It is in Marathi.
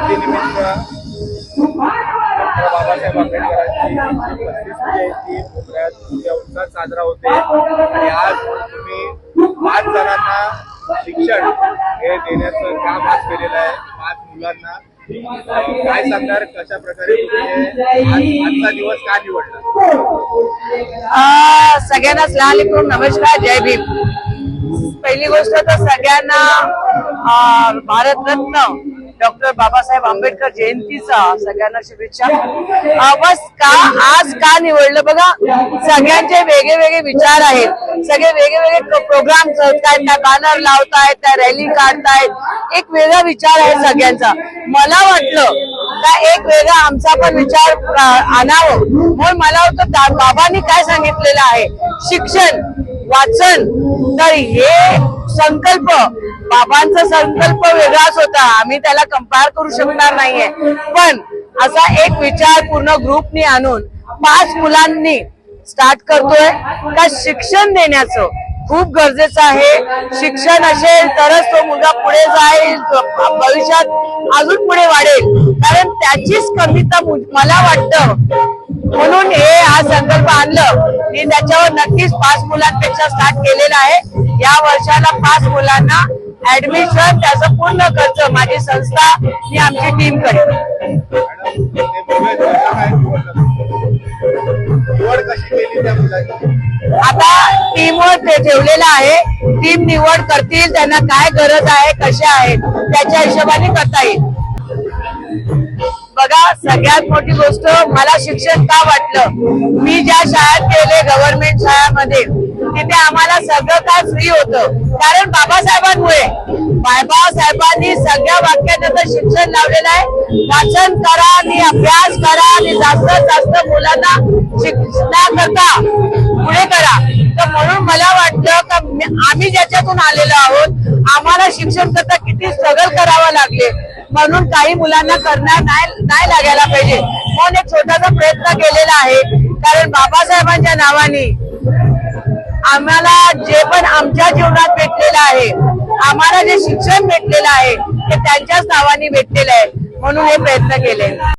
जयंतीनिमित्त डॉक्टर बाबासाहेब आंबेडकरांची 35वी जयंती पुण्यात मोठ्या उत्साहात साजरा होते आणि आज तुम्ही 5 जणांना शिक्षण हे देण्याचं काम आज केलेलं आहे। 5 मुलांना काय सांगणार, कशा प्रकारे तुम्ही आजचा दिवस का निवडला? सगळ्यांना अस्सलाम वालेकुम, नमस्कार, जय भीम। पहिली गोष्ट तर सगळ्यांना भारतरत्न डॉक्टर बाबासाहेब आंबेडकर जयंतीचा सगळ्यांना शुभेच्छा। बस का आज का निवडलं बघा, सगळ्यांचे वेगळे विचार आहेत, सगळे वेगळे प्रोग्राम करतायत, त्या बॅनर लावतायत, त्या रॅली काढतायत, एक वेगळा विचार आहे सगळ्यांचा। मला वाटलं का एक वेगळा आमचा पण विचार आणावं, म्हणून मला वाटतं बाबांनी काय सांगितलेलं आहे, शिक्षण वाचन, तर हे संकल्प बाबांचा संकल्प वेगळाच होता, आम्ही त्याला कंपेअर करू शकणार नाहीये। पण असा एक विचार पूर्ण ग्रुपनी आणून 5 मुलांनी स्टार्ट करतोय का शिक्षण देण्याचं खूप गरजेचं आहे। शिक्षण असेल तरच तो मुलगा पुढे जाईल, भविष्यात अजून पुढे वाढेल, कारण त्याचीच कमीता मला वाटतं, म्हणून हे हा संकल्प आणलं। मी त्याच्यावर नक्कीच 5 मुलांपेक्षा स्टार्ट केलेला आहे। या वर्षाला 5 मुलांना ऍडमिशन, त्याचं पूर्ण खर्च माझी संस्था ही आमची टीम करेल। आता टीमवर ठेवलेलं आहे, टीम निवड करतील, त्यांना काय गरज आहे, कशा आहेत त्याच्या हिशोबाने करता येईल। बघा, सगळ्यात मोठी गोष्ट मला शिक्षण का वाटलं, मी ज्या शाळेत गेले गव्हर्नमेंट शाळांमध्ये, तिथे आम्हाला सगळं काय फ्री होतं, कारण बाबासाहेबांमुळे। बाबासाहेबांनी सगळ्या वाक्यात शिक्षण लावलेलं आहे, वाचन करा आणि अभ्यास करा आणि जास्तीत जास्त मुलांना शिक्षणाकरता पुढे करा। तर म्हणून मला वाटलं का आम्ही ज्याच्यातून आलेलो आहोत, आम्हाला शिक्षण करता किती स्ट्रगल करावं लागले, म्हणून काही मुलांना करणार नाही लागायला पाहिजे, म्हणून एक छोटासा प्रयत्न केलेला आहे। कारण बाबासाहेबांच्या नावाने आम्हाला जे पण आमच्या जीवनात भेटलेलं आहे, आम्हाला जे शिक्षण भेटलेलं आहे ते त्यांच्याच नावाने भेटलेलं आहे, म्हणून हे प्रयत्न केले।